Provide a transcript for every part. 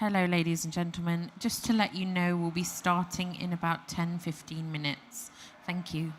Hello, ladies and gentlemen. Just to let you know, we'll be starting in about 10-15 minutes. Thank you.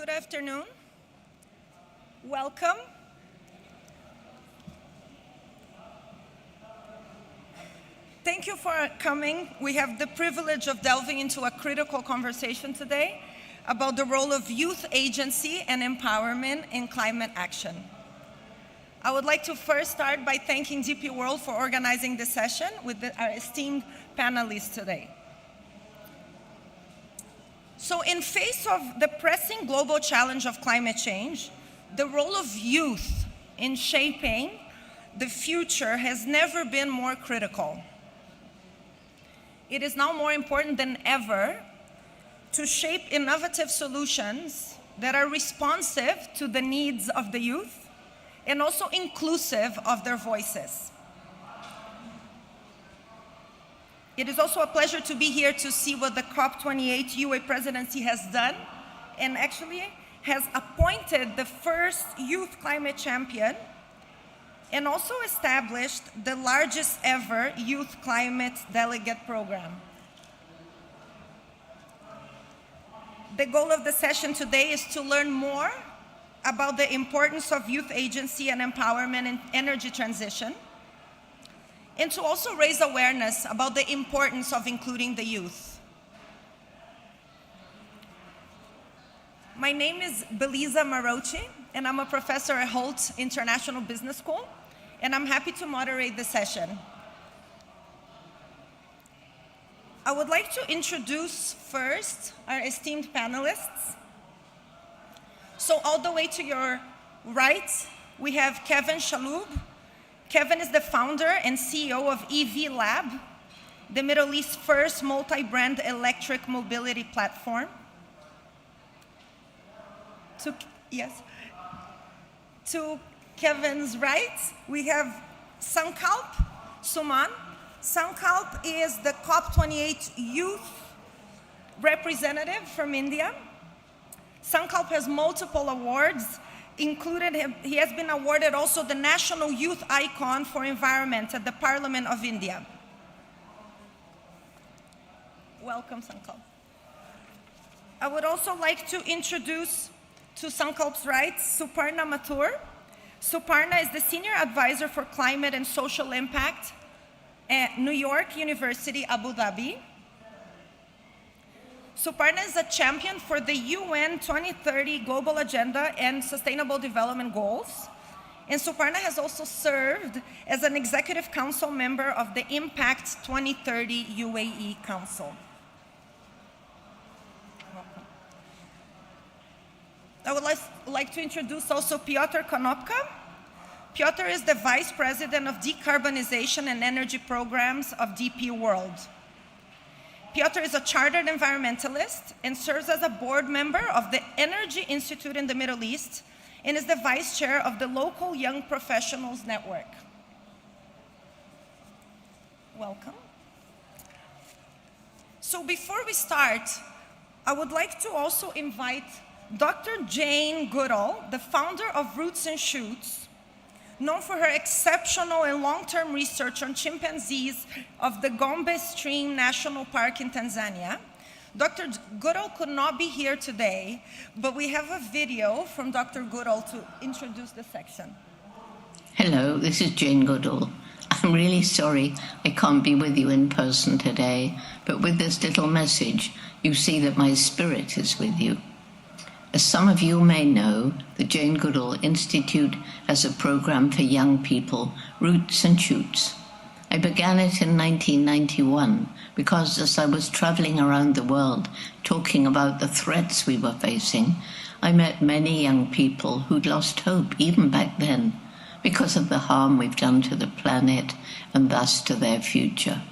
Good afternoon. Welcome. Thank you for coming. We have the privilege of delving into a critical conversation today about the role of youth agency and empowerment in climate action. I would like to first start by thanking DP World for organizing this session with our esteemed panelists today. So in face of the pressing global challenge of climate change, the role of youth in shaping the future has never been more critical. It is now more important than ever to shape innovative solutions that are responsive to the needs of the youth and also inclusive of their voices. It is also a pleasure to be here to see what the COP28 UA presidency has done and actually has appointed the first youth climate champion and also established the largest ever youth climate delegate program. The goal of the session today is to learn more about the importance of youth agency and empowerment in energy transition, and to also raise awareness about the importance of including the youth. My name is Belisa Marochi, and I'm a professor at Holt International Business School, and I'm happy to moderate the session. I would like to introduce first our esteemed panelists. So all the way to your right, we have Kevin Chaloub. Kevin is the founder and CEO of EV Lab, the Middle East's first multi-brand electric mobility platform. To Kevin's right, we have Sankalp Suman. Sankalp is the COP28 youth representative from India. Sankalp has multiple awards, included he has been awarded also the National Youth Icon for Environment at the Parliament of India. Welcome, Sankalp. I would also like to introduce to Sankalp's right, Suparna Mathur. Suparna is the Senior Advisor for Climate and Social Impact at New York University, Abu Dhabi. Suparna is a champion for the UN 2030 Global Agenda and Sustainable Development Goals. And Suparna has also served as an Executive Council member of the Impact 2030 UAE Council. Welcome. I would like to introduce also Piotr Konopka. Piotr is the Vice President of Decarbonization and Energy Programs of DP World. Piotr is a chartered environmentalist and serves as a board member of the Energy Institute in the Middle East and is the vice chair of the local Young Professionals Network. Welcome. So before we start, I would like to also invite Dr. Jane Goodall, the founder of Roots and Shoots, known for her exceptional and long-term research on chimpanzees of the Gombe Stream National Park in Tanzania. Dr. Goodall could not be here today, but we have a video from Dr. Goodall to introduce the section. Hello, this is Jane Goodall. I'm really sorry I can't be with you in person today, but with this little message, you see that my spirit is with you. As some of you may know, the Jane Goodall Institute has a program for young people, Roots and Shoots. I began it in 1991 because as I was traveling around the world talking about the threats we were facing, I met many young people who'd lost hope even back then because of the harm we've done to the planet and thus to their future.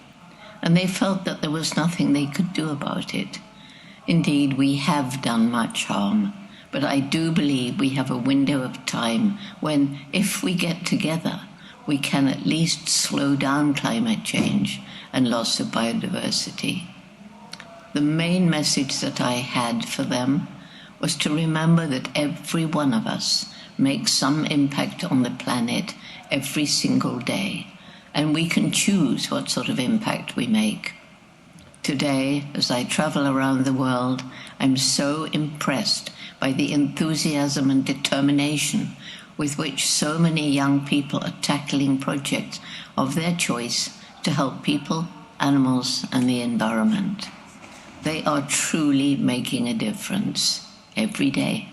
And they felt that there was nothing they could do about it. Indeed, we have done much harm, but I do believe we have a window of time when, if we get together, we can at least slow down climate change and loss of biodiversity. The main message that I had for them was to remember that every one of us makes some impact on the planet every single day, and we can choose what sort of impact we make. Today, as I travel around the world, I'm so impressed by the enthusiasm and determination with which so many young people are tackling projects of their choice to help people, animals, and the environment. They are truly making a difference every day.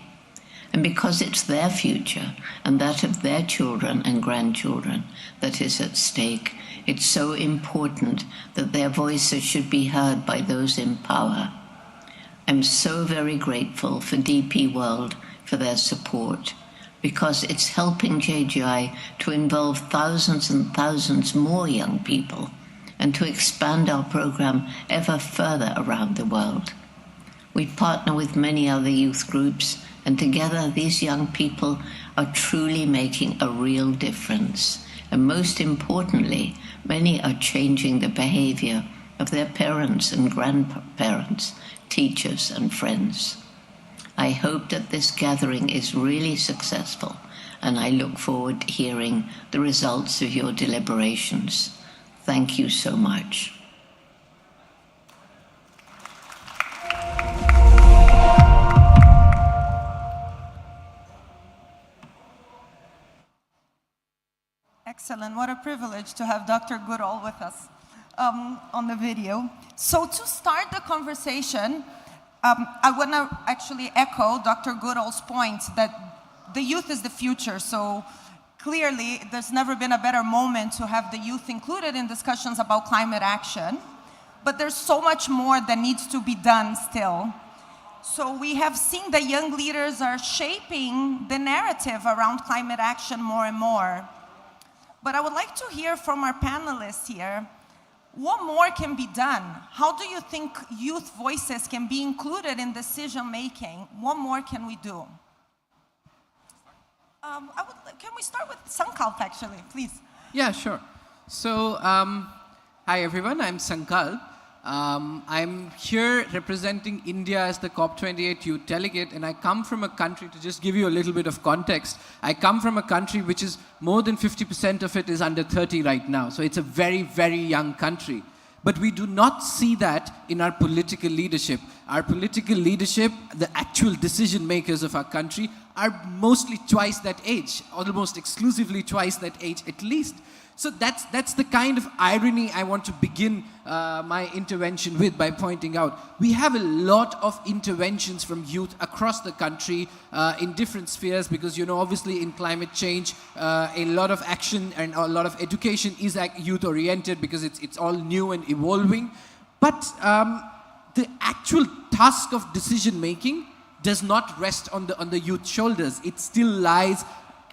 And because it's their future and that of their children and grandchildren that is at stake, it's so important that their voices should be heard by those in power. I'm so very grateful for DP World for their support, because it's helping JGI to involve thousands and thousands more young people and to expand our program ever further around the world. We partner with many other youth groups, and together these young people are truly making a real difference. And most importantly, many are changing the behavior of their parents and grandparents, teachers and friends. I hope that this gathering is really successful, and I look forward to hearing the results of your deliberations. Thank you so much. Excellent. What a privilege to have Dr. Goodall with us on the video. So to start the conversation, I want to actually echo Dr. Goodall's point that the youth is the future. So clearly, there's never been a better moment to have the youth included in discussions about climate action. But there's so much more that needs to be done still. So we have seen that young leaders are shaping the narrative around climate action more and more. But I would like to hear from our panelists here, what more can be done? How do you think youth voices can be included in decision making? What more can we do? Can we start with Sankalp, actually, please? Yeah, sure. So, hi everyone, I'm Sankalp. I'm here representing India as the COP28 youth delegate, and I come from a country, to just give you a little bit of context, I come from a country which is more than 50% of it is under 30 right now. So it's a very, very young country. But we do not see that in our political leadership. Our political leadership, the actual decision makers of our country, are mostly twice that age, almost exclusively twice that age at least. So that's the kind of irony I want to begin my intervention with, by pointing out. We have a lot of interventions from youth across the country in different spheres, because, you know, obviously in climate change, a lot of action and a lot of education is youth-oriented, because it's all new and evolving. But the actual task of decision-making does not rest on the youth's shoulders. It still lies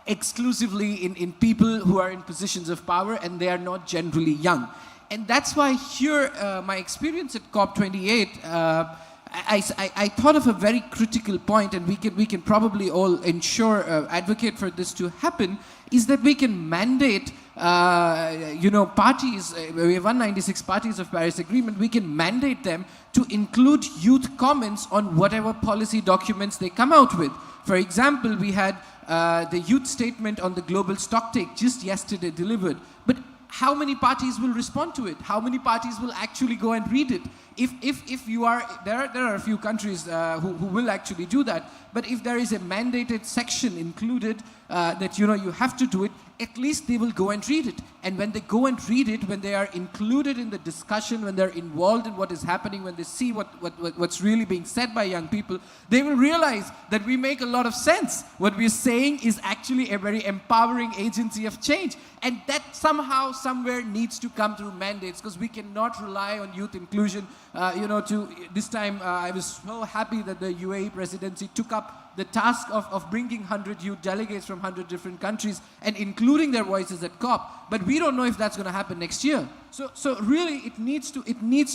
exclusively in people who are in positions of power, and they are not generally young. And that's why here, my experience at COP28, I thought of a very critical point, and we can probably all advocate for this to happen, is that we can mandate, parties, we have 196 parties of Paris Agreement, we can mandate them to include youth comments on whatever policy documents they come out with. For example, we had the youth statement on the global stocktake just yesterday delivered. But how many parties will respond to it? How many parties will actually go and read it? If you are, there are a few countries who will actually do that. But if there is a mandated section included that, you have to do it, at least they will go and read it. And when they go and read it, when they are included in the discussion, when they're involved in what is happening, when they see what's really being said by young people, they will realize that we make a lot of sense. What we're saying is actually a very empowering agency of change. And that somehow, somewhere needs to come through mandates, because we cannot rely on youth inclusion. This time, I was so happy that the UAE presidency took up the task of bringing 100 youth delegates from 100 different countries and including their voices at COP. But we don't know if that's going to happen next year. So really, it needs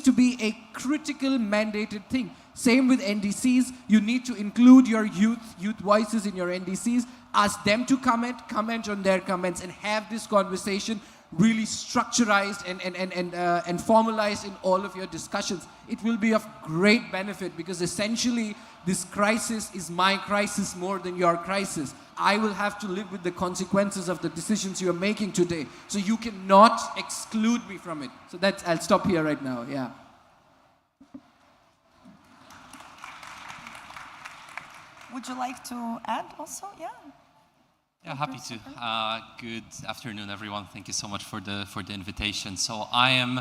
to be a critical mandated thing. Same with NDCs. You need to include your youth voices in your NDCs. Ask them to comment on their comments, and have this conversation really structurized and formalized in all of your discussions. It will be of great benefit, because essentially this crisis is my crisis more than your crisis. I will have to live with the consequences of the decisions you are making today. So you cannot exclude me from it. So I'll stop here right now, yeah. would you like to add also? Yeah. Yeah, happy to. Good afternoon, everyone. Thank you so much for the invitation. So I am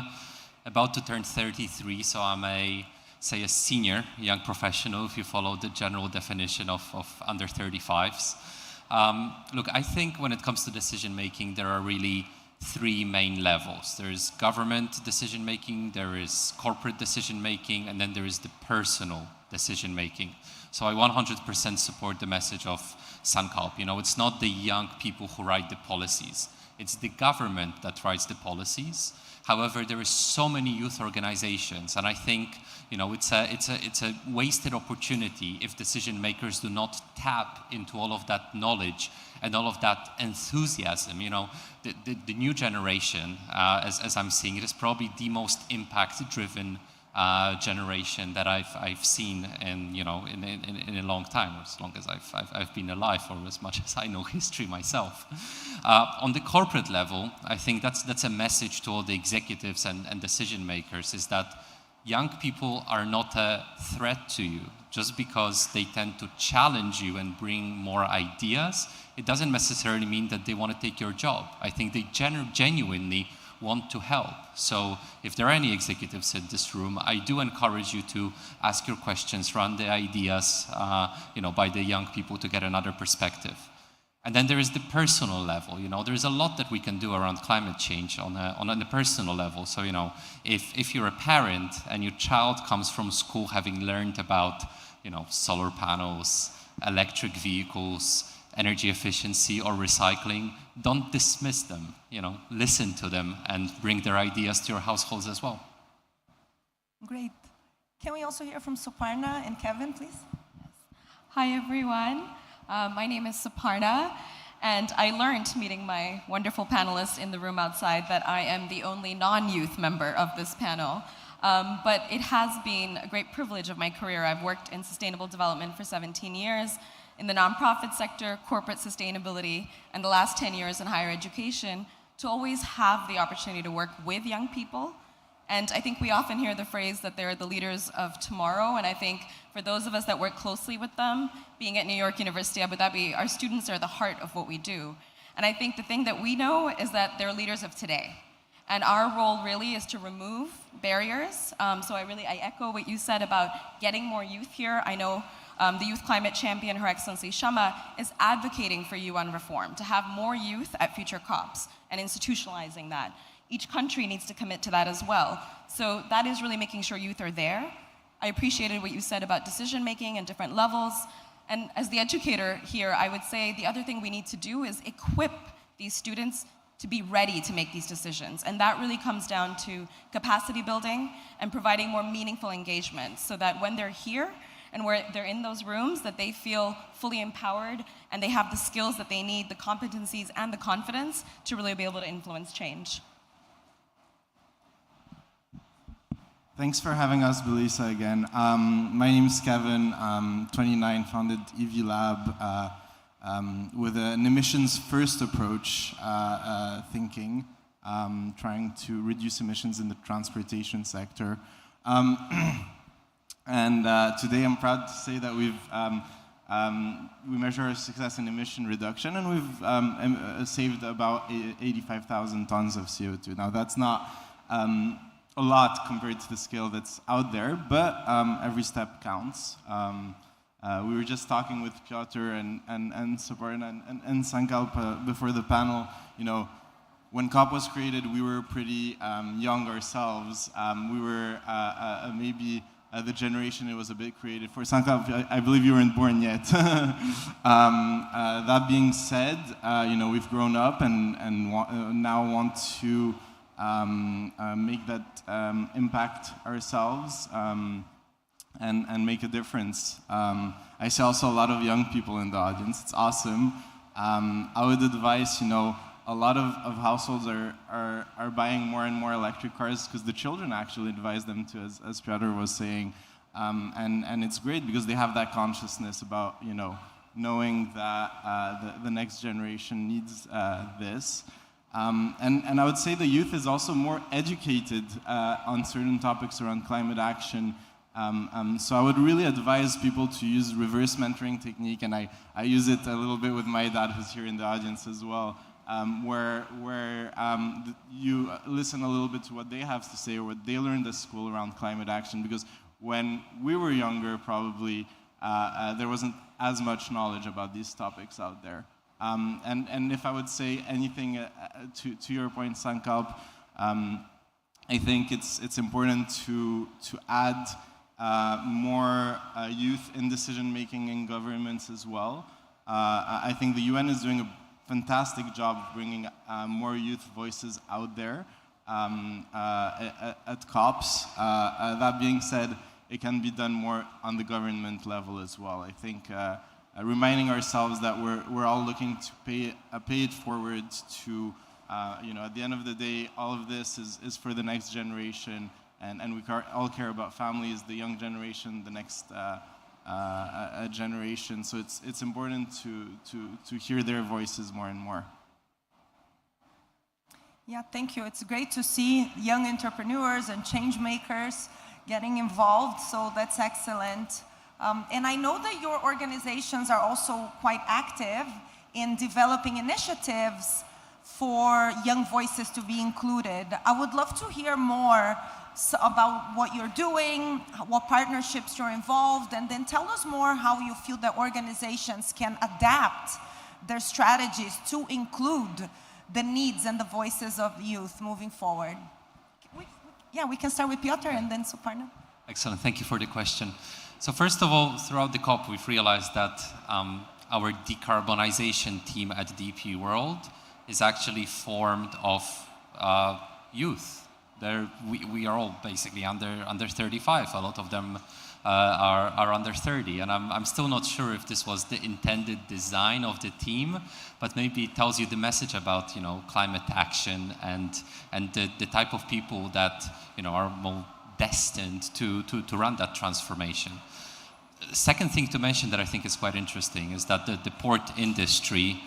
about to turn 33, so I'm a senior young professional, if you follow the general definition of under 35s. Look, I think when it comes to decision making, there are really three main levels. There's government decision making, there is corporate decision making, and then there is the personal decision making. So I 100% support the message of Sankalp. You know, it's not the young people who write the policies. It's the government that writes the policies. However, there is so many youth organizations, and I think, you know, it's a wasted opportunity if decision makers do not tap into all of that knowledge and all of that enthusiasm. You know, the new generation, as I'm seeing it, is probably the most impact-driven generation that I've seen in a long time, or as long as I've been alive, or as much as I know history myself. On the corporate level, I think that's a message to all the executives and decision makers, is that young people are not a threat to you. Just because they tend to challenge you and bring more ideas, it doesn't necessarily mean that they want to take your job. I think they genuinely want to help. So if there are any executives in this room, I do encourage you to ask your questions, run the ideas by the young people to get another perspective. And then there is the personal level. You know, there is a lot that we can do around climate change on a personal level. So, you know, if you're a parent and your child comes from school having learned about, you know, solar panels, electric vehicles, energy efficiency or recycling, don't dismiss them, you know, listen to them and bring their ideas to your households as well. Great. Can we also hear from Suparna and Kevin, please? Hi, everyone. My name is Suparna, and I learned, meeting my wonderful panelists in the room outside, that I am the only non-youth member of this panel. But it has been a great privilege of my career. I've worked in sustainable development for 17 years, in the nonprofit sector, corporate sustainability, and the last 10 years in higher education, to always have the opportunity to work with young people. And I think we often hear the phrase that they're the leaders of tomorrow, and I think for those of us that work closely with them, being at New York University, Abu Dhabi, our students are the heart of what we do. And I think the thing that we know is that they're leaders of today. And our role really is to remove barriers. So I echo what you said about getting more youth here. I know the Youth Climate Champion, Her Excellency Shama, is advocating for UN reform, to have more youth at future COPs and institutionalizing that. Each country needs to commit to that as well. So that is really making sure youth are there. I appreciated what you said about decision making and different levels. And as the educator here, I would say the other thing we need to do is equip these students to be ready to make these decisions. And that really comes down to capacity building and providing more meaningful engagement, so that when they're here and where they're in those rooms, that they feel fully empowered and they have the skills that they need, the competencies and the confidence to really be able to influence change. Thanks for having us, Belisa, again. My name is Kevin. I'm 29, founded EV Lab with an emissions-first approach thinking, trying to reduce emissions in the transportation sector. And today I'm proud to say that we measure our success in emission reduction, and we've saved about 85,000 tons of CO2. Now that's not a lot compared to the scale that's out there, but every step counts. We were just talking with Piotr and Suparna and Sankalp before the panel. You know, when COP was created, we were pretty young ourselves. We were maybe the generation it was a bit created for. Sankalp, I believe you weren't born yet. That being said, you know, we've grown up and now want to make that impact ourselves and make a difference. I see also a lot of young people in the audience. It's awesome. I would advise, you know, a lot of households are buying more and more electric cars because the children actually advise them to, as Piotr was saying. And it's great because they have that consciousness about, you know, knowing that the next generation needs this. And I would say the youth is also more educated on certain topics around climate action So I would really advise people to use reverse mentoring technique, and I use it a little bit with my dad, who's here in the audience as well, where you listen a little bit to what they have to say or what they learned at school around climate action, because when we were younger, probably there wasn't as much knowledge about these topics out there. And if I would say anything to your point, Sankalp, I think it's important to add more youth in decision-making in governments as well. I think the UN is doing a fantastic job of bringing more youth voices out there at COPs. That being said, it can be done more on the government level as well. I think reminding ourselves that we're all looking to pay it forward to, at the end of the day, all of this is for the next generation, and we all care about families, the young generation, the next generation. So it's important to hear their voices more and more. Yeah, thank you. It's great to see young entrepreneurs and change makers getting involved, so that's excellent. And I know that your organizations are also quite active in developing initiatives for young voices to be included. I would love to hear more about what you're doing, what partnerships you're involved, and then tell us more how you feel that organizations can adapt their strategies to include the needs and the voices of youth moving forward. We can start with Piotr and then Suparna. Excellent, thank you for the question. So first of all, throughout the COP, we've realized that our decarbonization team at DP World is actually formed of youth. We are all basically under 35. A lot of them are under 30, and I'm still not sure if this was the intended design of the team, but maybe it tells you the message about climate action and the type of people that are more destined to run that transformation. Second thing to mention that I think is quite interesting is that the port industry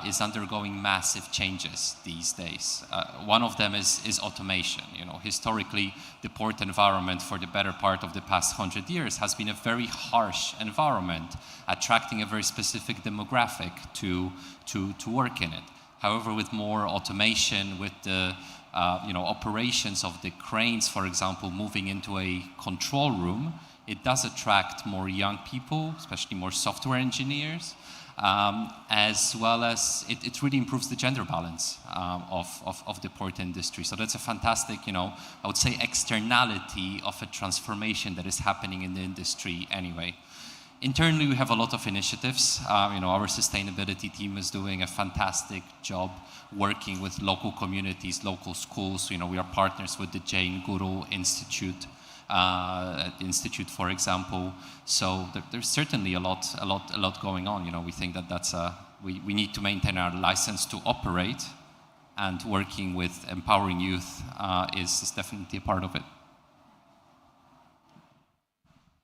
is undergoing massive changes these days. One of them is automation. Historically, the port environment for the better part of the past 100 years has been a very harsh environment, attracting a very specific demographic to work in it. However, with more automation, with the operations of the cranes, for example, moving into a control room, it does attract more young people, especially more software engineers, as well as it really improves the gender balance of the port industry. So that's a fantastic, I would say, externality of a transformation that is happening in the industry anyway. Internally, we have a lot of initiatives. Our sustainability team is doing a fantastic job working with local communities, local schools. We are partners with the Jane Goodall Institute, for example. So there's certainly a lot going on. We think that we need to maintain our license to operate, and working with empowering youth is definitely a part of it.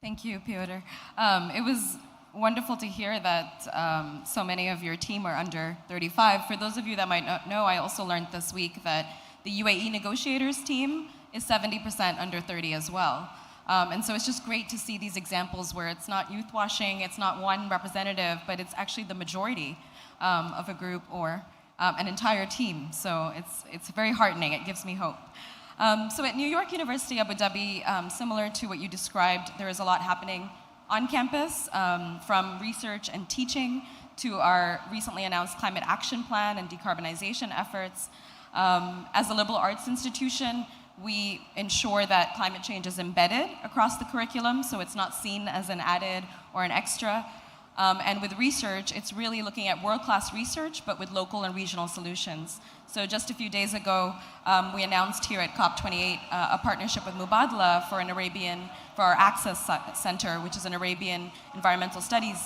Thank you, Piotr. It was wonderful to hear that so many of your team are under 35. For those of you that might not know, I also learned this week that the UAE negotiators team is 70% under 30 as well. And so it's just great to see these examples where it's not youth washing, it's not one representative, but it's actually the majority of a group or an entire team. So it's very heartening. It gives me hope. So at New York University, Abu Dhabi, similar to what you described, there is a lot happening on campus, from research and teaching to our recently announced climate action plan and decarbonization efforts. As a liberal arts institution, we ensure that climate change is embedded across the curriculum, so it's not seen as an added or an extra. And with research, it's really looking at world-class research, but with local and regional solutions. So just a few days ago, we announced here at COP28 a partnership with Mubadala for our Access Center, which is an Arabian environmental studies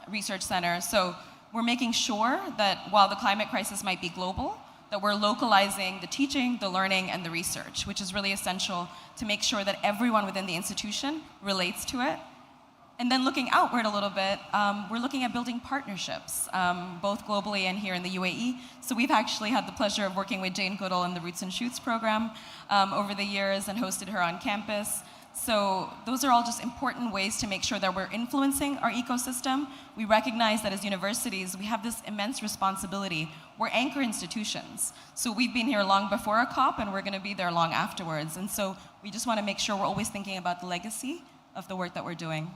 research center. So we're making sure that while the climate crisis might be global, that we're localizing the teaching, the learning, and the research, which is really essential to make sure that everyone within the institution relates to it. And then looking outward a little bit, we're looking at building partnerships, both globally and here in the UAE. So we've actually had the pleasure of working with Jane Goodall in the Roots and Shoots program over the years and hosted her on campus. So those are all just important ways to make sure that we're influencing our ecosystem. We recognize that as universities, we have this immense responsibility. We're anchor institutions. So we've been here long before a COP, and we're going to be there long afterwards. And so we just want to make sure we're always thinking about the legacy of the work that we're doing.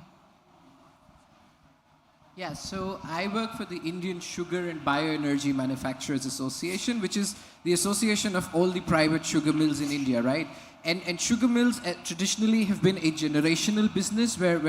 Yeah, so I work for the Indian Sugar and Bioenergy Manufacturers Association, which is the association of all the private sugar mills in India, right? And sugar mills traditionally have been a generational business where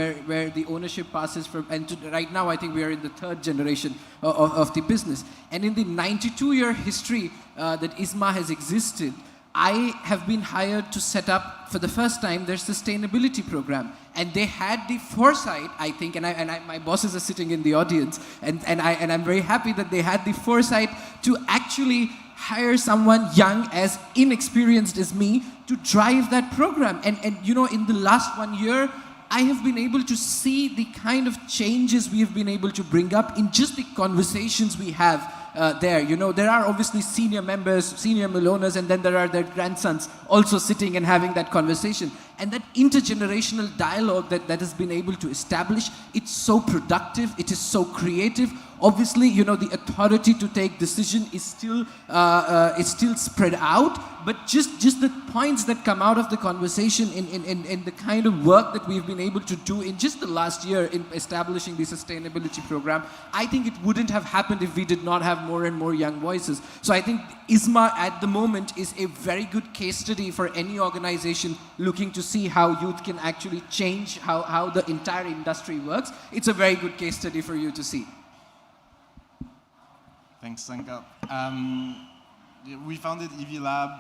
the ownership passes from, right now I think we are in the third generation of the business. And in the 92-year history that ISMA has existed, I have been hired to set up for the first time their sustainability program. And they had the foresight, I think, and my bosses are sitting in the audience, and I'm very happy that they had the foresight to actually hire someone young, as inexperienced as me, to drive that program. And you know, in the last 1 year, I have been able to see the kind of changes we have been able to bring up in just the conversations we have there. You know, there are obviously senior members, senior mill owners, and then there are their grandsons also sitting and having that conversation. And that intergenerational dialogue that has been able to establish, it's so productive, it is so creative. Obviously, you know, the authority to take decision is still spread out, but just the points that come out of the conversation in the kind of work that we've been able to do in just the last year in establishing the sustainability program, I think it wouldn't have happened if we did not have more and more young voices. So I think ISMA at the moment is a very good case study for any organization looking to see how youth can actually change how the entire industry works. It's a very good case study for you to see. Thanks, Sanka. We founded EV Lab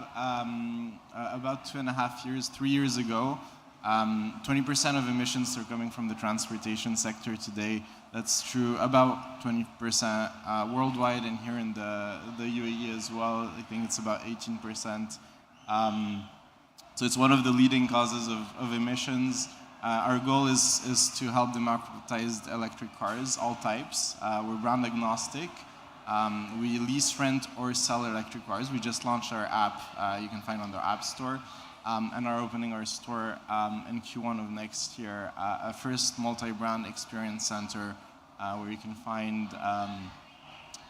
about 3 years ago. 20% of emissions are coming from the transportation sector today. That's true about 20% worldwide, and here in the UAE as well, I think it's about 18%. So it's one of the leading causes of emissions. Our goal is to help democratize electric cars, all types. We're brand agnostic. We lease, rent, or sell electric cars. We just launched our app, you can find on the App Store, and are opening our store in Q1 of next year, a first multi-brand experience center where you can find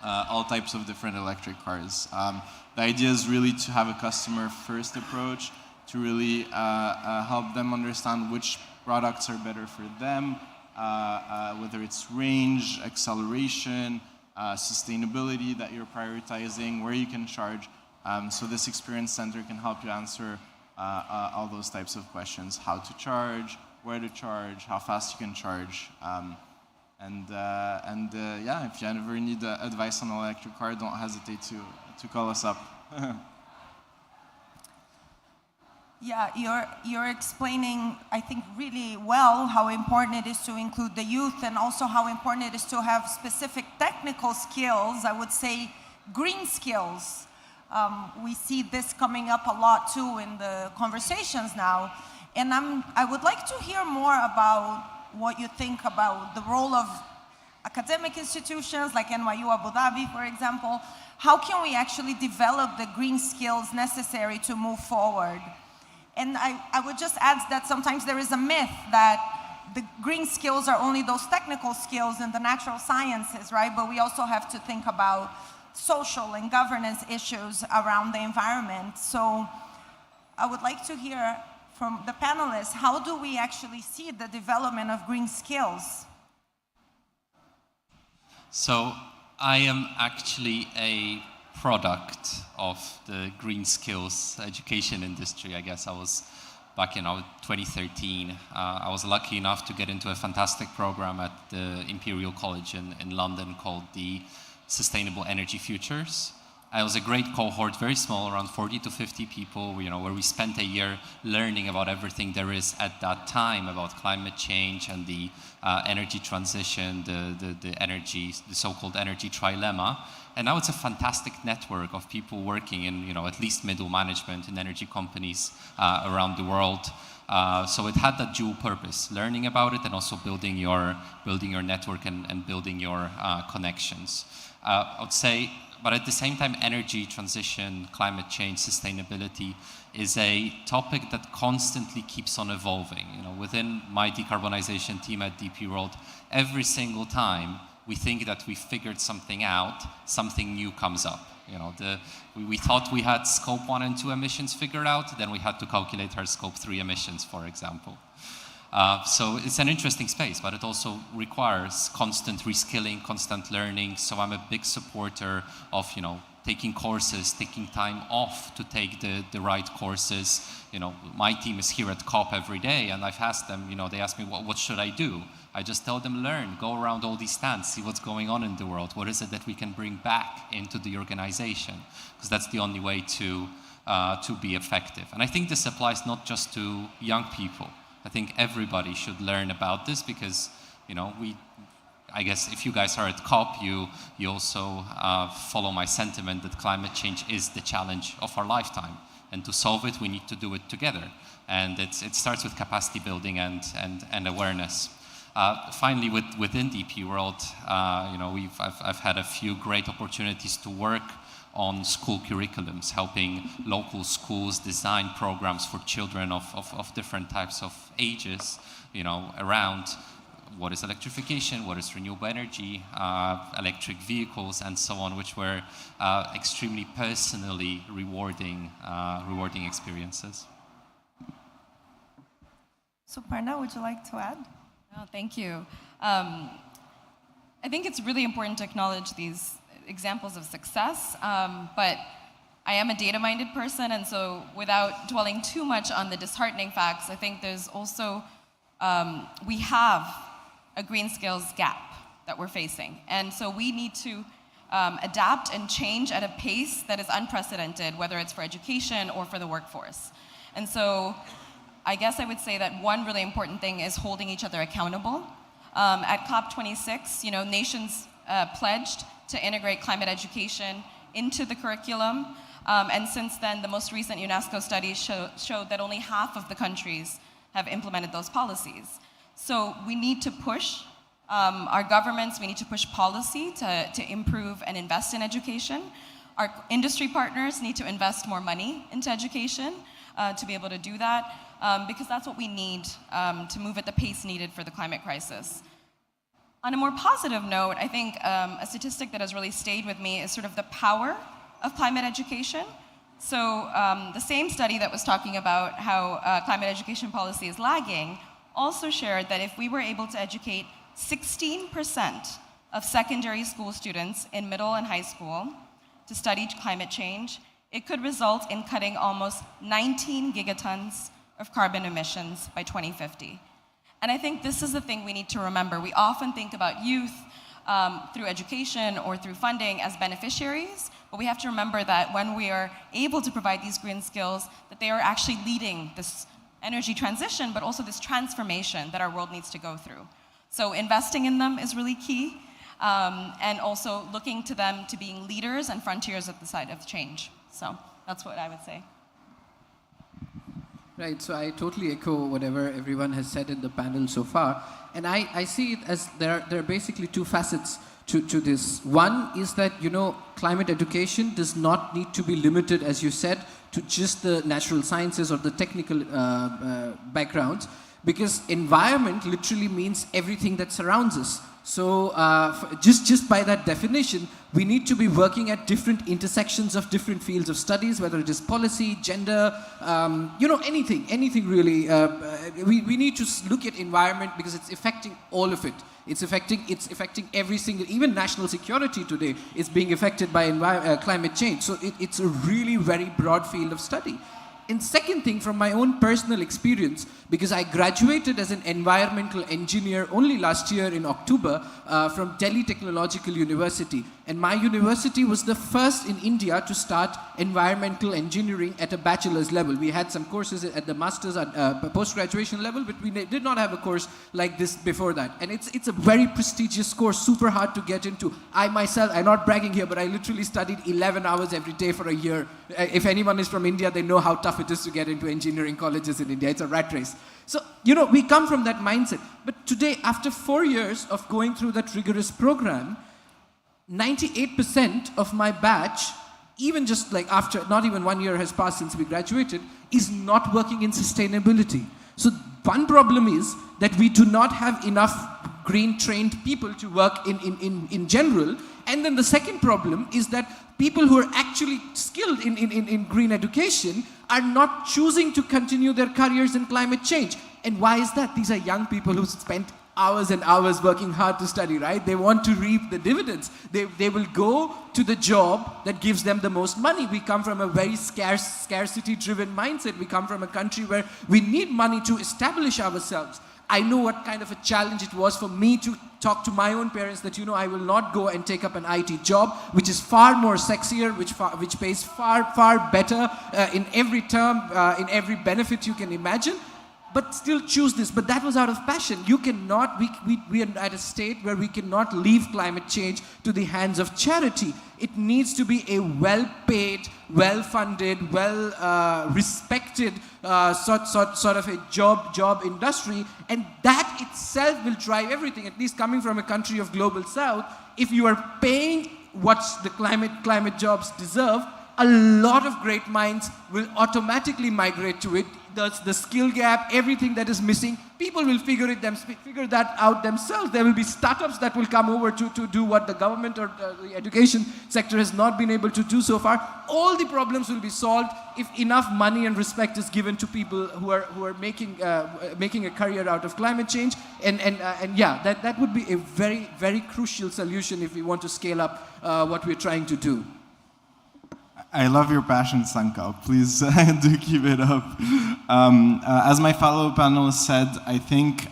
all types of different electric cars. The idea is really to have a customer-first approach, to really help them understand which products are better for them, whether it's range, acceleration, sustainability that you're prioritizing, where you can charge. So this experience center can help you answer all those types of questions: how to charge, where to charge, how fast you can charge. Yeah, if you ever need advice on an electric car, don't hesitate to call us up. Yeah, you're explaining, I think, really well how important it is to include the youth, and also how important it is to have specific technical skills, I would say green skills. We see this coming up a lot too in the conversations now. And I would like to hear more about what you think about the role of academic institutions like NYU Abu Dhabi, for example. How can we actually develop the green skills necessary to move forward? And I would just add that sometimes there is a myth that the green skills are only those technical skills in the natural sciences, right? But we also have to think about social and governance issues around the environment. So I would like to hear from the panelists, how do we actually see the development of green skills? So I am actually a product of the green skills education industry. I guess I was back in 2013. I was lucky enough to get into a fantastic program at the Imperial College in London called the Sustainable Energy Futures. It was a great cohort, very small, around 40 to 50 people, you know, where we spent a year learning about everything there is at that time about climate change and the energy transition, the so-called energy trilemma. And now it's a fantastic network of people working in, you know, at least middle management in energy companies around the world. So it had that dual purpose, learning about it and also building your network and building your connections. I would say, but at the same time, energy transition, climate change, sustainability is a topic that constantly keeps on evolving. You know, within my decarbonization team at DP World, every single time we think that we figured something out, something new comes up. You know, we thought we had scope 1 and 2 emissions figured out, then we had to calculate our scope 3 emissions, for example. So it's an interesting space, but it also requires constant reskilling, constant learning. So I'm a big supporter of, you know, taking courses, taking time off to take the right courses. You know, my team is here at COP every day, and I've asked them, you know, they ask me, what should I do? I just tell them, learn, go around all these stands, see what's going on in the world. What is it that we can bring back into the organization? Because that's the only way to be effective. And I think this applies not just to young people. I think everybody should learn about this because, you know, I guess if you guys are at COP, you also follow my sentiment that climate change is the challenge of our lifetime. And to solve it, we need to do it together. And it starts with capacity building and awareness. Finally, within DP World, you know, I've had a few great opportunities to work on school curriculums, helping local schools design programs for children of different types of ages, you know, around what is electrification, what is renewable energy, electric vehicles, and so on, which were extremely personally rewarding experiences. Suparna, would you like to add? Oh, thank you. I think it's really important to acknowledge these examples of success, but I am a data-minded person, and so without dwelling too much on the disheartening facts, I think there's also, we have a green skills gap that we're facing. And so we need to adapt and change at a pace that is unprecedented, whether it's for education or for the workforce. And so I guess I would say that one really important thing is holding each other accountable. At COP26, you know, nations pledged to integrate climate education into the curriculum. And since then, the most recent UNESCO studies showed that only half of the countries have implemented those policies. So we need to push our governments, we need to push policy to improve and invest in education. Our industry partners need to invest more money into education to be able to do that, because that's what we need to move at the pace needed for the climate crisis. On a more positive note, I think a statistic that has really stayed with me is sort of the power of climate education. So the same study that was talking about how climate education policy is lagging also shared that if we were able to educate 16% of secondary school students in middle and high school to study climate change, it could result in cutting almost 19 gigatons of carbon emissions by 2050. And I think this is the thing we need to remember. We often think about youth through education or through funding as beneficiaries, but we have to remember that when we are able to provide these green skills, that they are actually leading this energy transition, but also this transformation that our world needs to go through. So investing in them is really key, and also looking to them to being leaders and frontiers at the side of change. So that's what I would say. Right, so I totally echo whatever everyone has said in the panel so far. And I see it as there are basically two facets to this. One is that, you know, climate education does not need to be limited, as you said, to just the natural sciences or the technical backgrounds, because environment literally means everything that surrounds us. So just by that definition, we need to be working at different intersections of different fields of studies, whether it is policy, gender, you know, anything really. We need to look at environment because it's affecting all of it. It's affecting every single, even national security today is being affected by climate change. So it's a really very broad field of study. And second thing, from my own personal experience, because I graduated as an environmental engineer only last year in October from Delhi Technological University, And my university was the first in India to start environmental engineering at a bachelor's level. We had some courses at the master's and post-graduation level, but we did not have a course like this before that. And it's a very prestigious course, super hard to get into. I myself, I'm not bragging here, but I literally studied 11 hours every day for a year. If anyone is from India, they know how tough it is to get into engineering colleges in India. It's a rat race. So, we come from that mindset. But today, after 4 years of going through that rigorous program, 98% of my batch, even just like after, not even 1 year has passed since we graduated, is not working in sustainability. So one problem is that we do not have enough green trained people to work in general. And then the second problem is that people who are actually skilled in green education are not choosing to continue their careers in climate change. And why is that? These are young people who spent hours and hours working hard to study, right? They want to reap the dividends. They will go to the job that gives them the most money. We come from a very scarcity-driven mindset. We come from a country where we need money to establish ourselves. I know what kind of a challenge it was for me to talk to my own parents that, I will not go and take up an IT job, which is far more sexier, which pays far better in every term, in every benefit you can imagine. But still choose this. But that was out of passion. You cannot, we are at a state where we cannot leave climate change to the hands of charity. It needs to be a well-paid, well-funded, well-respected sort of a job industry. And that itself will drive everything. At least coming from a country of global south, if you are paying what the climate jobs deserve, a lot of great minds will automatically migrate to it. The skill gap, everything that is missing, people will figure that out themselves. There will be startups that will come over to do what the government or the education sector has not been able to do so far. All the problems will be solved if enough money and respect is given to people who are making a career out of climate change. And that would be a very, very crucial solution if we want to scale up what we're trying to do. I love your passion, Sankal. Please do keep it up. As my fellow panelists said, I think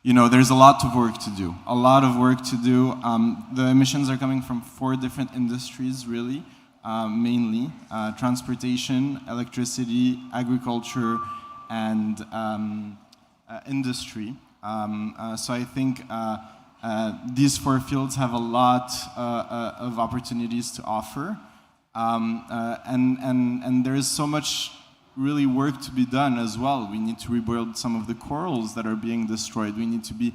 there's a lot of work to do. A lot of work to do. The emissions are coming from 4 different industries, really, mainly transportation, electricity, agriculture, and industry. So I think these 4 fields have a lot of opportunities to offer, and there is so much really work to be done as well. We need to rebuild some of the corals that are being destroyed. We need to be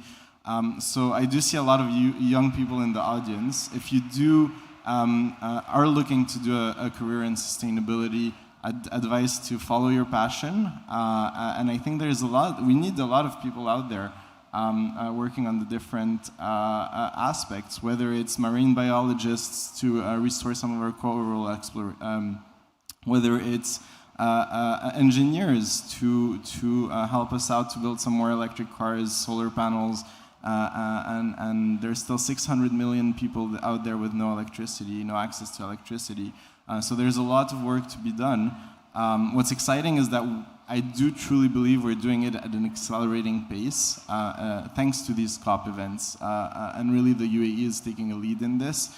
so I do see a lot of young people in the audience. If you are looking to do a career in sustainability, I'd advise to follow your passion, and I think we need a lot of people out there working on the different aspects, whether it's marine biologists to restore some of our coral whether it's engineers to help us out to build some more electric cars, solar panels, and there's still 600 million people out there with no electricity, no access to electricity. So there's a lot of work to be done. What's exciting is that I do truly believe we're doing it at an accelerating pace, thanks to these COP events, and really the UAE is taking a lead in this,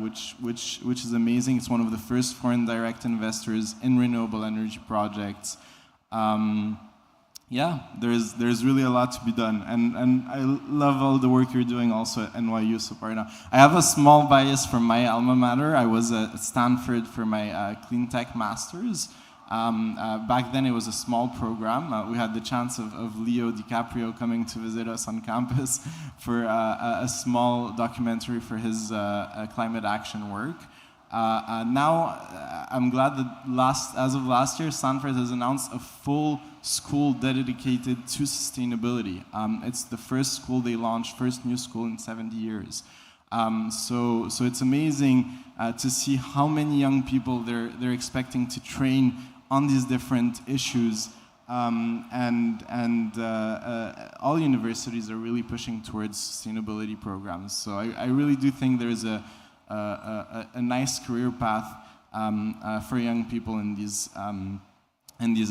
which is amazing. It's one of the first foreign direct investors in renewable energy projects. There's really a lot to be done, and I love all the work you're doing also at NYU, Suparna. I have a small bias from my alma mater. I was at Stanford for my clean tech masters. Back then it was a small program. We had the chance of Leo DiCaprio coming to visit us on campus for a small documentary for his climate action work. Now, I'm glad that as of last year, Stanford has announced a full school dedicated to sustainability. It's the first school they launched, first new school in 70 years. So it's amazing to see how many young people they're expecting to train on these different issues, and all universities are really pushing towards sustainability programs. So I really do think there's a nice career path for young people in these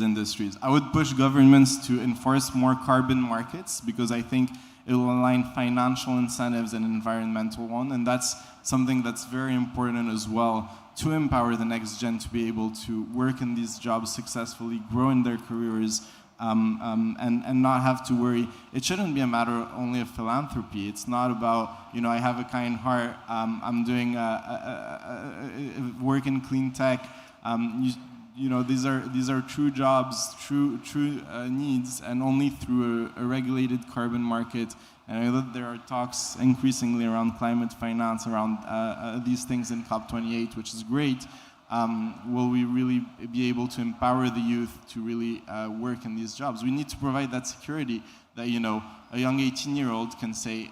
industries. I would push governments to enforce more carbon markets, because I think It will align financial incentives and environmental one, and that's something that's very important as well to empower the next gen to be able to work in these jobs successfully, grow in their careers, and not have to worry. It shouldn't be a matter only of philanthropy. It's not about, I have a kind heart, I'm doing work in clean tech. These are true jobs, true needs, and only through a regulated carbon market. And I know that there are talks increasingly around climate finance, around these things in COP28, which is great. Will we really be able to empower the youth to really work in these jobs? We need to provide that security that, a young 18-year-old can say,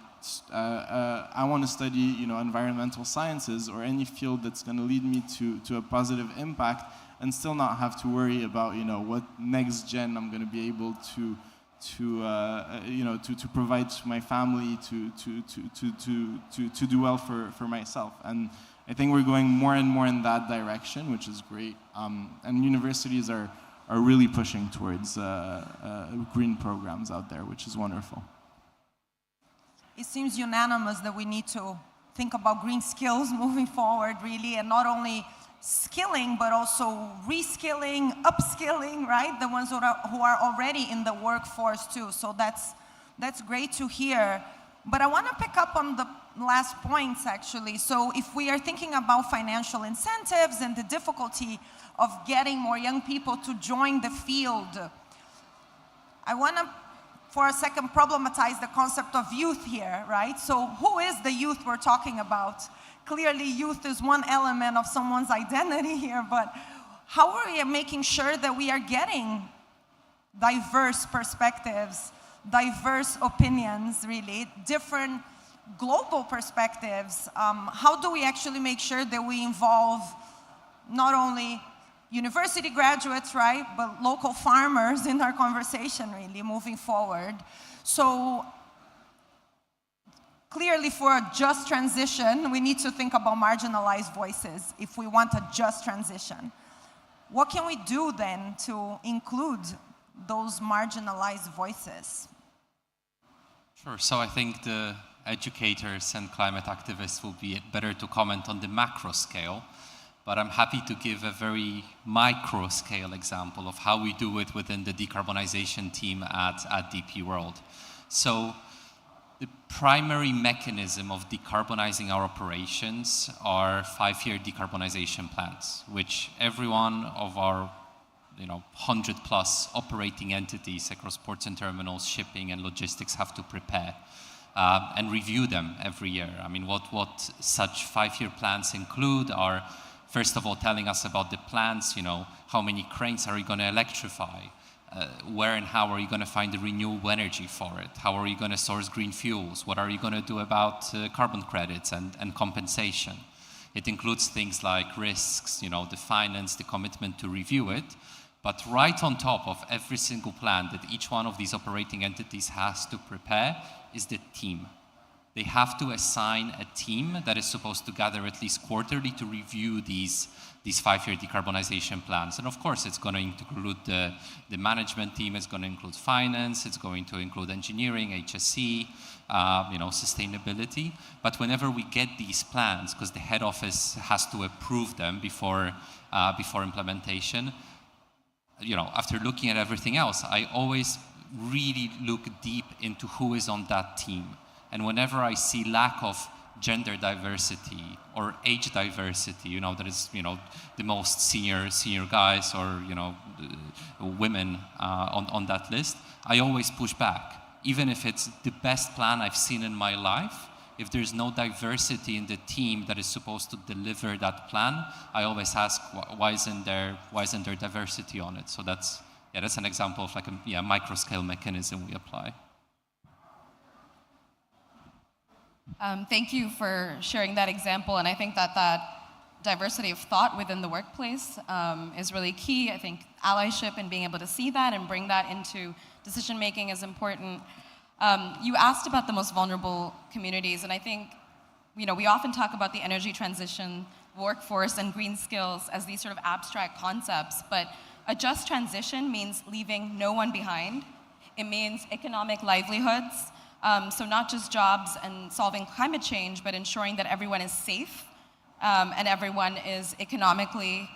I want to study, environmental sciences or any field that's going to lead me to a positive impact, and still not have to worry about, what next gen I'm going to be able to provide to my family, to do well for myself. And I think we're going more and more in that direction, which is great. And universities are really pushing towards green programs out there, which is wonderful. It seems unanimous that we need to think about green skills moving forward, really, and not only skilling, but also reskilling, upskilling, right? The ones who are already in the workforce too. So that's great to hear. But I want to pick up on the last points, actually. So if we are thinking about financial incentives and the difficulty of getting more young people to join the field, I want to, for a second, problematize the concept of youth here, right? So who is the youth we're talking about? Clearly, youth is one element of someone's identity here, but how are we making sure that we are getting diverse perspectives, diverse opinions, really, different global perspectives? How do we actually make sure that we involve not only university graduates, right, but local farmers in our conversation, really, moving forward? So clearly, for a just transition, we need to think about marginalized voices if we want a just transition. What can we do then to include those marginalized voices? Sure. So I think the educators and climate activists will be better to comment on the macro scale, but I'm happy to give a very micro scale example of how we do it within the decarbonization team at DP World. So the primary mechanism of decarbonizing our operations are 5-year decarbonization plans, which every one of our 100+ operating entities across ports and terminals, shipping and logistics have to prepare and review them every year. I mean, what such 5-year plans include are, first of all, telling us about the plans, how many cranes are you going to electrify? Where and how are you going to find the renewable energy for it? How are you going to source green fuels? What are you going to do about carbon credits and compensation? It includes things like risks, the finance, the commitment to review it. But right on top of every single plan that each one of these operating entities has to prepare is the team. They have to assign a team that is supposed to gather at least quarterly to review these 5-year decarbonization plans. And of course, it's going to include the management team, it's going to include finance, it's going to include engineering, HSE, sustainability. But whenever we get these plans, because the head office has to approve them before implementation, after looking at everything else, I always really look deep into who is on that team. And whenever I see lack of gender diversity or age diversity, that is, the most senior guys or, women on that list, I always push back. Even if it's the best plan I've seen in my life, if there's no diversity in the team that is supposed to deliver that plan, I always ask, why isn't there diversity on it? So that's an example of a micro scale mechanism we apply. Thank you for sharing that example, and I think that diversity of thought within the workplace is really key. I think allyship and being able to see that and bring that into decision making is important. You asked about the most vulnerable communities, and I think we often talk about the energy transition, workforce, and green skills as these sort of abstract concepts, but a just transition means leaving no one behind. It means economic livelihoods, So not just jobs and solving climate change, but ensuring that everyone is safe and everyone is economically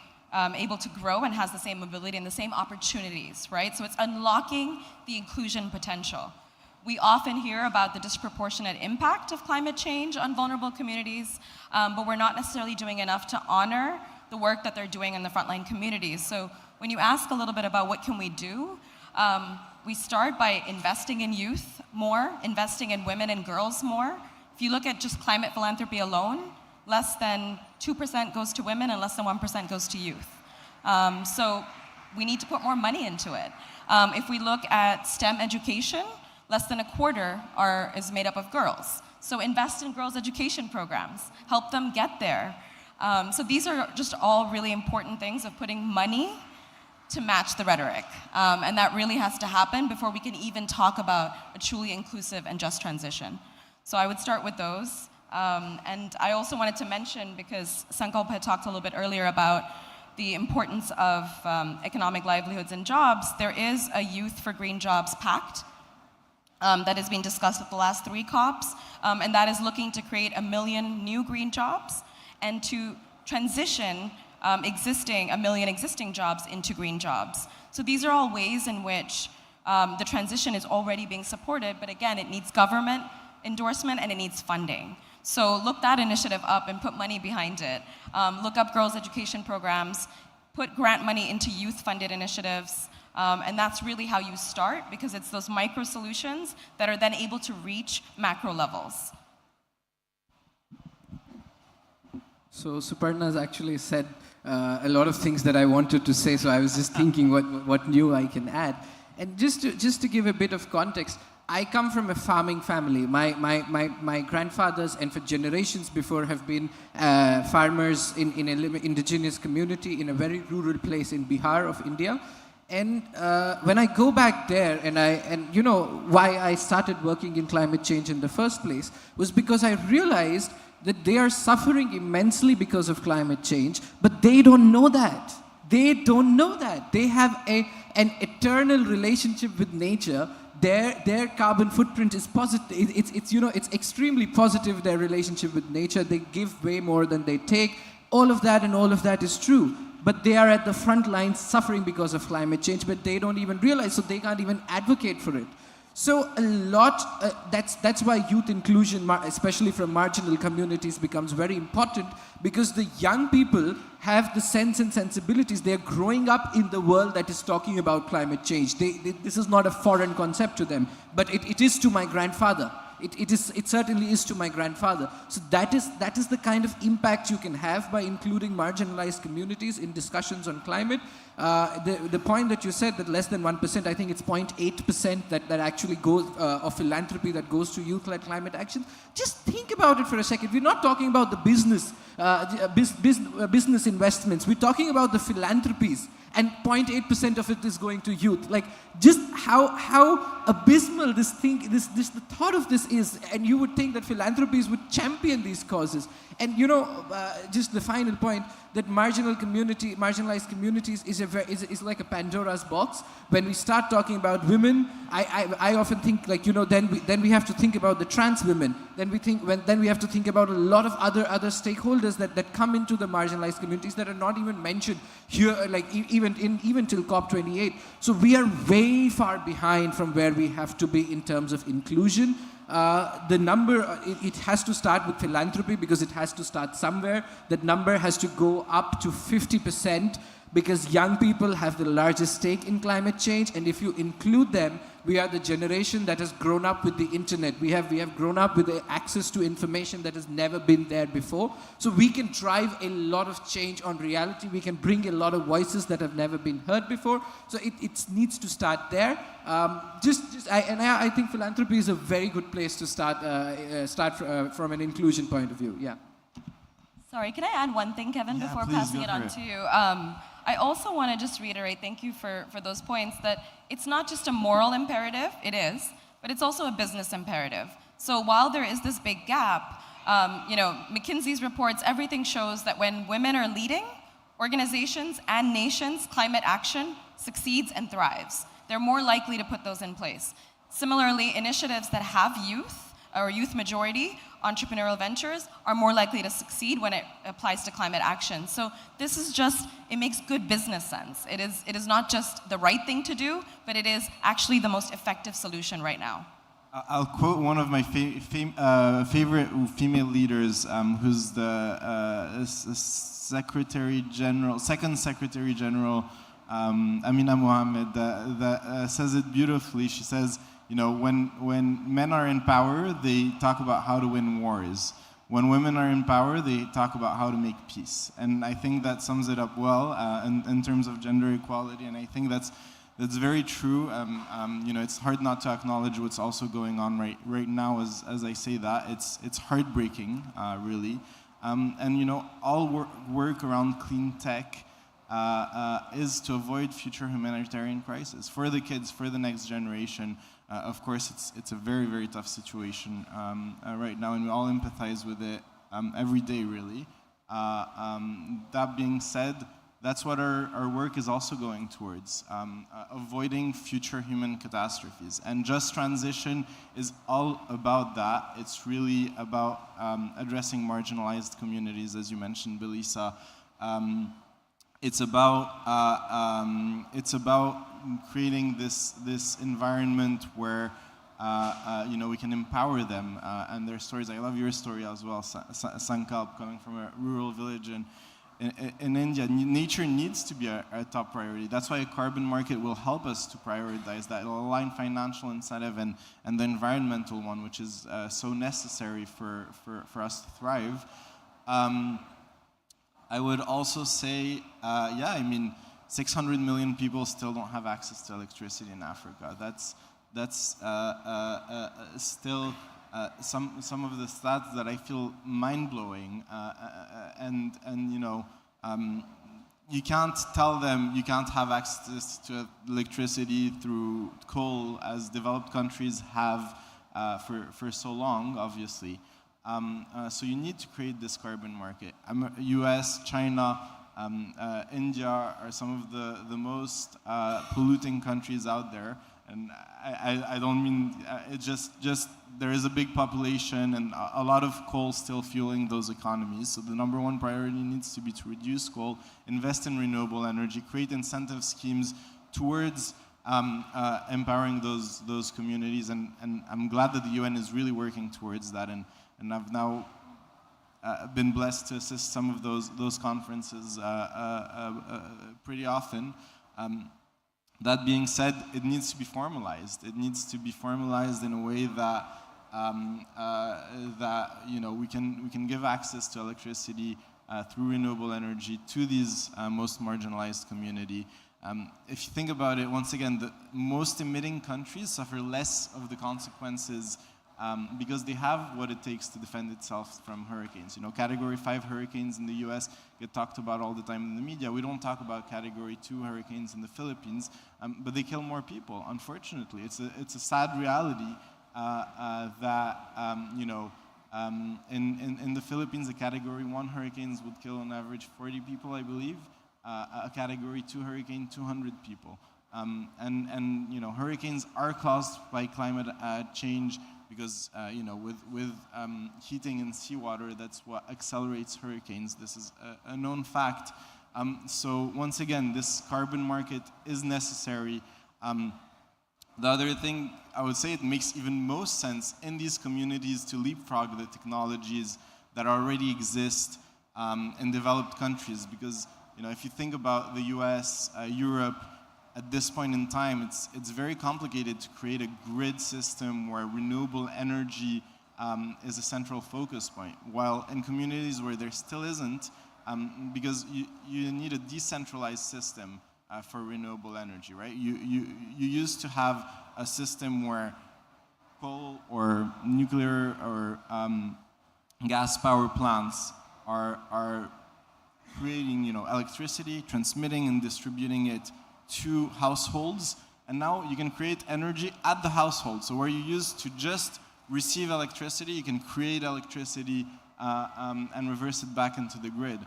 able to grow and has the same mobility and the same opportunities, right? So it's unlocking the inclusion potential. We often hear about the disproportionate impact of climate change on vulnerable communities, but we're not necessarily doing enough to honor the work that they're doing in the frontline communities. So when you ask a little bit about what can we do, we start by investing in youth more, investing in women and girls more. If you look at just climate philanthropy alone, less than 2% goes to women and less than 1% goes to youth. So we need to put more money into it. If we look at STEM education, less than a quarter is made up of girls. So invest in girls' education programs, help them get there. So these are just all really important things of putting money to match the rhetoric. And that really has to happen before we can even talk about a truly inclusive and just transition. So I would start with those. And I also wanted to mention, because Sankalp had talked a little bit earlier about the importance of economic livelihoods and jobs, there is a Youth for Green Jobs Pact that has been discussed at the last 3 COPs, and that is looking to create 1 million new green jobs and to transition 1 million existing jobs into green jobs. So these are all ways in which the transition is already being supported, but again, it needs government endorsement and it needs funding. So look that initiative up and put money behind it. Look up girls' education programs, put grant money into youth-funded initiatives, and that's really how you start, because it's those micro solutions that are then able to reach macro levels. So Suparna has actually said a lot of things that I wanted to say, so I was just thinking what new I can add. And just to give a bit of context, I come from a farming family. My grandfathers and for generations before have been farmers in an indigenous community in a very rural place in Bihar of India. And when I go back there, and you know why I started working in climate change in the first place was because I realized that they are suffering immensely because of climate change, but they don't know that. They don't know that. They have an eternal relationship with nature. Their carbon footprint is positive. It's extremely positive, their relationship with nature. They give way more than they take. All of that is true. But they are at the front lines suffering because of climate change, but they don't even realize, so they can't even advocate for it. So a lot, that's why youth inclusion, especially from marginal communities, becomes very important, because the young people have the sense and sensibilities. They're growing up in the world that is talking about climate change. This is not a foreign concept to them, but it is to my grandfather. It certainly is to my grandfather. So that is the kind of impact you can have by including marginalized communities in discussions on climate. The point that you said that less than 1%, I think it's 0.8% that actually goes of philanthropy that goes to youth-led climate action. Just think about it for a second. We're not talking about the business investments. We're talking about the philanthropies. And 0.8% of it is going to youth. Like, just how abysmal the thought of this is. And you would think that philanthropies would champion these causes. And just the final point, that marginalized communities is like a Pandora's box. When we start talking about women, I often think then we have to think about the trans women. Then we have to think about a lot of other stakeholders that come into the marginalized communities that are not even mentioned here, even till COP28. So we are way far behind from where we have to be in terms of inclusion. The number, it has to start with philanthropy, because it has to start somewhere. That number has to go up to 50%, because young people have the largest stake in climate change, and if you include them, we are the generation that has grown up with the internet. We have grown up with the access to information that has never been there before. So we can drive a lot of change on reality. We can bring a lot of voices that have never been heard before. So it needs to start there. I think philanthropy is a very good place to start from an inclusion point of view. Yeah. Sorry, can I add one thing, Kevin, before passing it on to you? I also want to just reiterate, thank you for those points, that it's not just a moral imperative, it is, but it's also a business imperative. So while there is this big gap, McKinsey's reports, everything shows that when women are leading, organizations and nations, climate action succeeds and thrives. They're more likely to put those in place. Similarly, initiatives that have youth or youth majority entrepreneurial ventures are more likely to succeed when it applies to climate action. So this is just, it makes good business sense. It is not just the right thing to do, but it is actually the most effective solution right now. I'll quote one of my favorite female leaders, who's the Secretary General, Second Secretary General, Amina Mohammed, that says it beautifully. She says, you know, when men are in power, they talk about how to win wars. When women are in power, they talk about how to make peace. And I think that sums it up well in terms of gender equality. And I think that's very true. You know, it's hard not to acknowledge what's also going on right now. As I say that, it's heartbreaking, really. And you know, all work around clean tech is to avoid future humanitarian crisis for the kids, for the next generation. Of course, it's a very, very tough situation right now, and we all empathize with it every day, really. That being said, that's what our work is also going towards, avoiding future human catastrophes. And Just Transition is all about that. It's really about addressing marginalized communities, as you mentioned, Belisa. It's about creating this environment where you know, we can empower them and their stories. I love your story as well, Sankalp, coming from a rural village in India. Nature needs to be a top priority. That's why a carbon market will help us to prioritize that. It'll align financial incentive and the environmental one, which is so necessary for us to thrive. I would also say, yeah, I mean, 600 million people still don't have access to electricity in Africa. That's still some of the stats that I feel mind-blowing, and you know, you can't tell them you can't have access to electricity through coal, as developed countries have for so long, obviously. So you need to create this carbon market. US, China, India are some of the most polluting countries out there. And I don't mean, it just there is a big population and a lot of coal still fueling those economies. So the number one priority needs to be to reduce coal, invest in renewable energy, create incentive schemes towards empowering those communities. And I'm glad that the UN is really working towards that. And I've now been blessed to assist some of those conferences pretty often. That being said, it needs to be formalized. It needs to be formalized in a way that that you know, we can give access to electricity through renewable energy to these most marginalized community. If you think about it, once again, the most emitting countries suffer less of the consequences because they have what it takes to defend itself from hurricanes. You know, Category 5 hurricanes in the US get talked about all the time in the media. We don't talk about Category 2 hurricanes in the Philippines, but they kill more people, unfortunately. It's a sad reality that, you know, in the Philippines, the Category 1 hurricanes would kill on average 40 people, I believe. A Category 2 hurricane, 200 people. And you know, hurricanes are caused by climate change, because you know, with heating and seawater, that's what accelerates hurricanes. This is a known fact. So once again, this carbon market is necessary. The other thing, I would say, it makes even most sense in these communities to leapfrog the technologies that already exist in developed countries, because you know, if you think about the US, Europe, at this point in time, it's very complicated to create a grid system where renewable energy is a central focus point. While in communities where there still isn't, because you need a decentralized system for renewable energy, right? You used to have a system where coal or nuclear or gas power plants are creating, you know, electricity, transmitting and distributing it to households, and now you can create energy at the household. So where you used to just receive electricity, you can create electricity and reverse it back into the grid.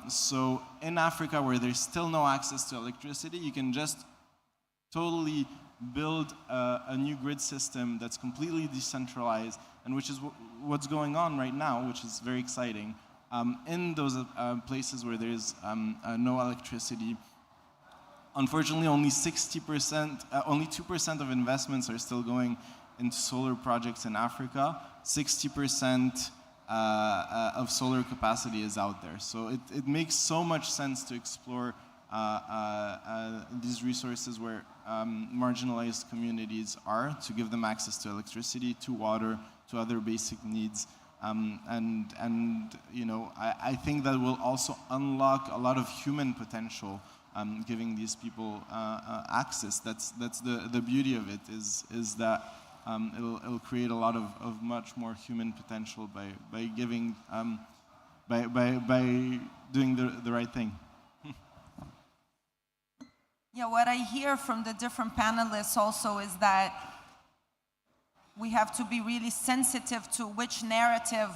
So in Africa, where there's still no access to electricity, you can just totally build a new grid system that's completely decentralized, and which is what's going on right now, which is very exciting. In those places where there's no electricity, unfortunately, only 60%, only 2% of investments are still going into solar projects in Africa. 60% of solar capacity is out there. So it makes so much sense to explore these resources where marginalized communities are, to give them access to electricity, to water, to other basic needs. And you know, I think that will also unlock a lot of human potential, giving these people access. That's the beauty of it, is that it'll create a lot of much more human potential by giving by doing the right thing. Yeah, what I hear from the different panelists also is that we have to be really sensitive to which narrative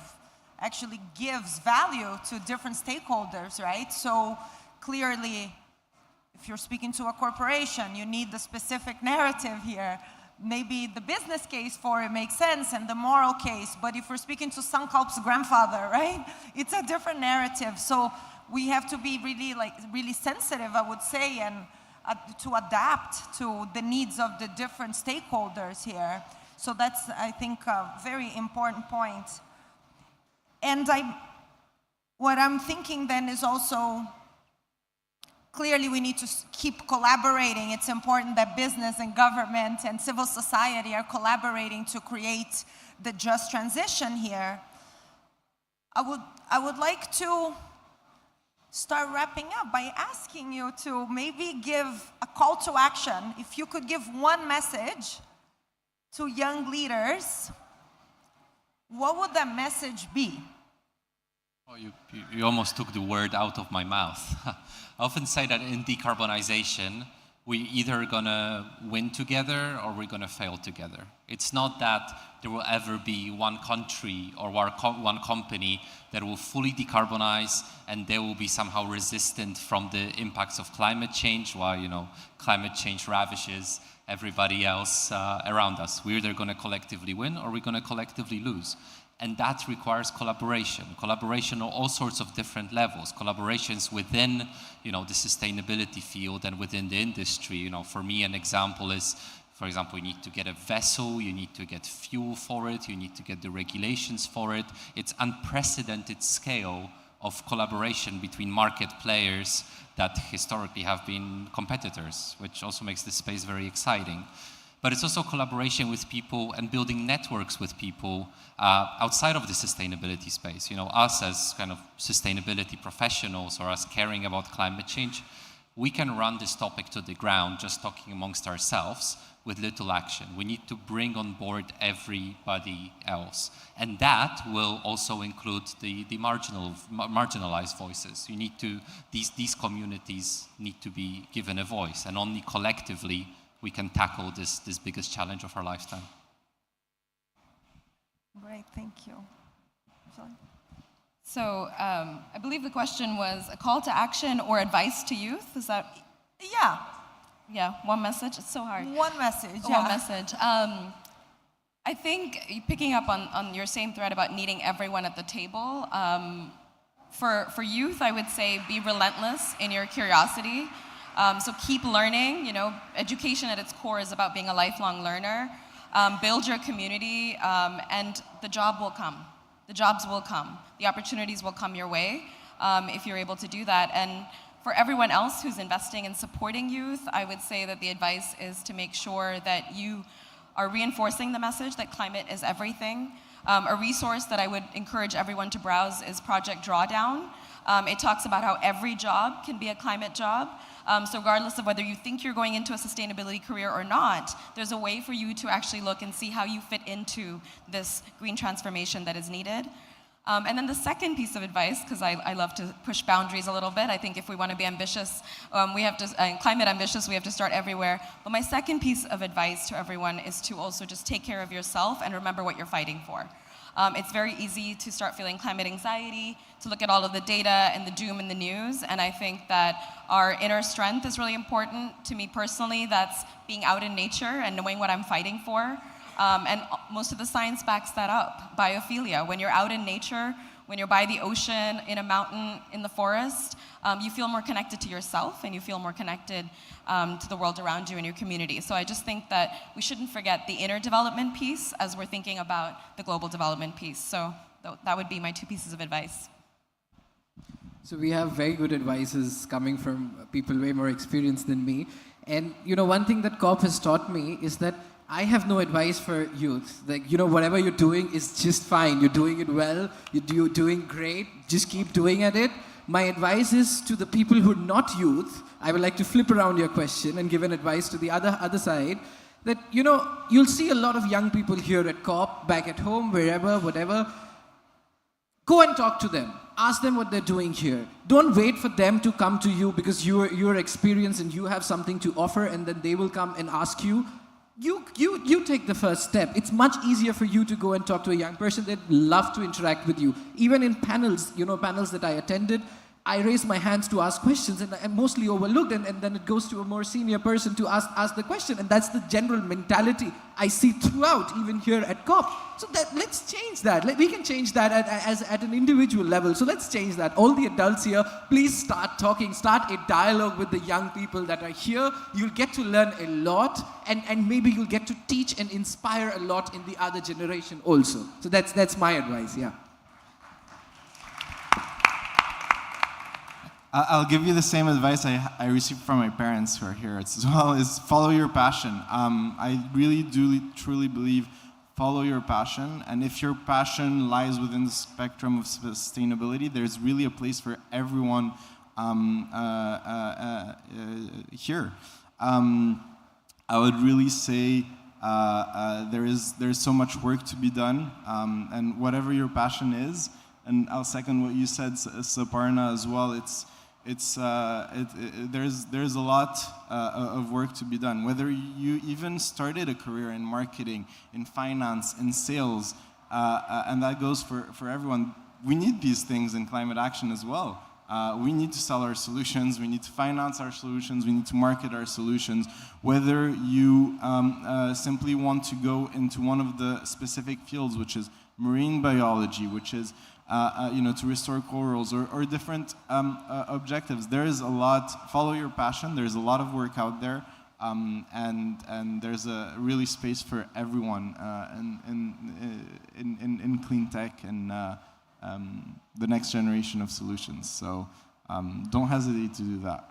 actually gives value to different stakeholders, right? So clearly, if you're speaking to a corporation, you need the specific narrative here. Maybe the business case for it makes sense and the moral case, but if we're speaking to Sunkalp's grandfather, right? It's a different narrative. So we have to be really sensitive, I would say, and to adapt to the needs of the different stakeholders here. So that's, I think, a very important point. And what I'm thinking then is also, clearly we need to keep collaborating. It's important that business and government and civil society are collaborating to create the just transition here. I would like to start wrapping up by asking you to maybe give a call to action. If you could give one message to young leaders, what would that message be? Oh, you almost took the word out of my mouth. I often say that in decarbonization, we're either gonna win together or we're gonna fail together. It's not that there will ever be one country or one company that will fully decarbonize and they will be somehow resistant from the impacts of climate change, while, you know, climate change ravishes everybody else around us. We're either gonna collectively win or we're gonna collectively lose. And that requires collaboration on all sorts of different levels, collaborations within, you know, the sustainability field and within the industry. You know, for me, an example is, for example, you need to get a vessel, you need to get fuel for it, you need to get the regulations for it. It's unprecedented scale of collaboration between market players that historically have been competitors, which also makes this space very exciting. But it's also collaboration with people and building networks with people outside of the sustainability space. You know, us as kind of sustainability professionals or us caring about climate change, we can run this topic to the ground just talking amongst ourselves with little action. We need to bring on board everybody else. And that will also include the marginalized voices. You need to, these communities need to be given a voice, and only collectively we can tackle this biggest challenge of our lifetime. Great, thank you. Sorry. So I believe the question was a call to action or advice to youth. Is that? Yeah. Yeah, one message. It's so hard. One message, yeah. One message. I think picking up on your same thread about needing everyone at the table, for youth, I would say be relentless in your curiosity. So keep learning. You know, education at its core is about being a lifelong learner. Build your community, and the job will come. The jobs will come. The opportunities will come your way if you're able to do that. And for everyone else who's investing in supporting youth, I would say that the advice is to make sure that you are reinforcing the message that climate is everything. A resource that I would encourage everyone to browse is Project Drawdown. It talks about how every job can be a climate job. So regardless of whether you think you're going into a sustainability career or not, there's a way for you to actually look and see how you fit into this green transformation that is needed. And then the second piece of advice, because I love to push boundaries a little bit. I think if we want to be ambitious, we have to, climate ambitious, we have to start everywhere. But my second piece of advice to everyone is to also just take care of yourself and remember what you're fighting for. It's very easy to start feeling climate anxiety, to look at all of the data and the doom in the news, and I think that our inner strength is really important. To me personally, that's being out in nature and knowing what I'm fighting for. And most of the science backs that up. Biophilia, when you're out in nature, when you're by the ocean, in a mountain, in the forest, you feel more connected to yourself and you feel more connected to the world around you and your community. So I just think that we shouldn't forget the inner development piece as we're thinking about the global development piece. So that would be my 2 pieces of advice. So we have very good advices coming from people way more experienced than me. And one thing that COP has taught me is that I have no advice for youth. Like, whatever you're doing is just fine. You're doing it well. You're doing great. Just keep doing at it. My advice is to the people who are not youth. I would like to flip around your question and give an advice to the other side. That, you'll see a lot of young people here at COP, back at home, wherever, whatever. Go and talk to them. Ask them what they're doing here. Don't wait for them to come to you because you're experienced and you have something to offer, and then they will come and ask you. You take the first step. It's much easier for you to go and talk to a young person. They'd love to interact with you. Even in panels, panels that I attended, I raised my hands to ask questions, and I'm mostly overlooked, and then it goes to a more senior person to ask the question, and that's the general mentality I see throughout, even here at COP. So let's change that. We can change that at an individual level. So let's change that. All the adults here, please start talking, start a dialogue with the young people that are here. You'll get to learn a lot, and maybe you'll get to teach and inspire a lot in the other generation also. So that's my advice, yeah. I'll give you the same advice I received from my parents who are here as well, is follow your passion. I really do truly believe follow your passion, and if your passion lies within the spectrum of sustainability, there's really a place for everyone here. I would really say there's so much work to be done, and whatever your passion is, and I'll second what you said, Saparna, as well. There's a lot of work to be done. Whether you even started a career in marketing, in finance, in sales, and that goes for everyone. We need these things in climate action as well. We need to sell our solutions, we need to finance our solutions, we need to market our solutions. Whether you simply want to go into one of the specific fields, which is marine biology, which is to restore corals, or different objectives. There is a lot. Follow your passion. There's a lot of work out there, and there's a really space for everyone in clean tech and the next generation of solutions. So don't hesitate to do that.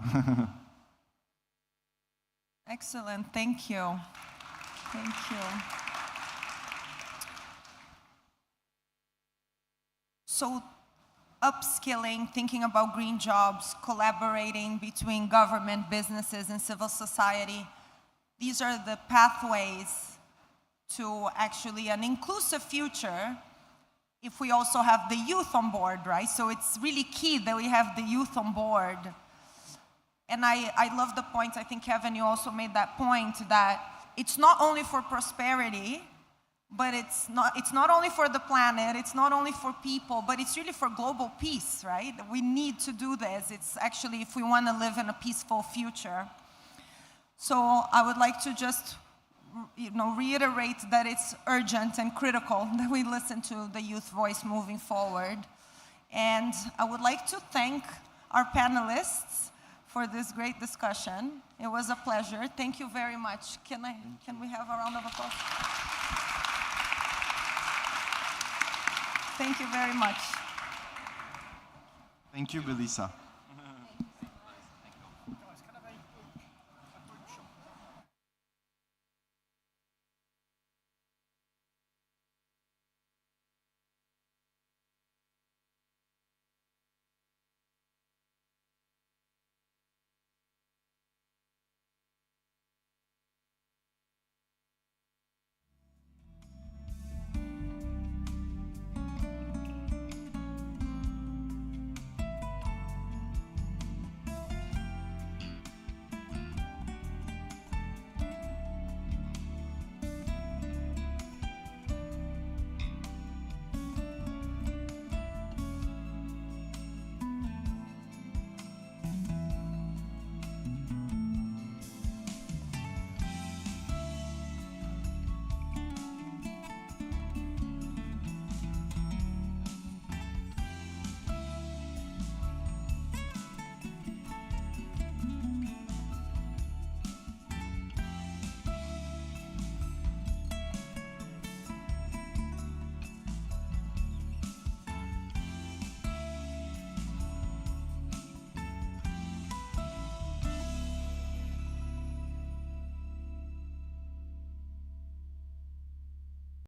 Excellent. Thank you. Thank you. So upskilling, thinking about green jobs, collaborating between government, businesses, and civil society, these are the pathways to actually an inclusive future if we also have the youth on board, right? So it's really key that we have the youth on board. And I love the point, I think, Kevin, you also made that point, that it's not only for prosperity, but it's not only for the planet, it's not only for people, but it's really for global peace, right? We need to do this. It's actually if we want to live in a peaceful future. So I would like to just reiterate that it's urgent and critical that we listen to the youth voice moving forward. And I would like to thank our panelists for this great discussion. It was a pleasure. Thank you very much. Can we have a round of applause? Thank you very much. Thank you, Belisa.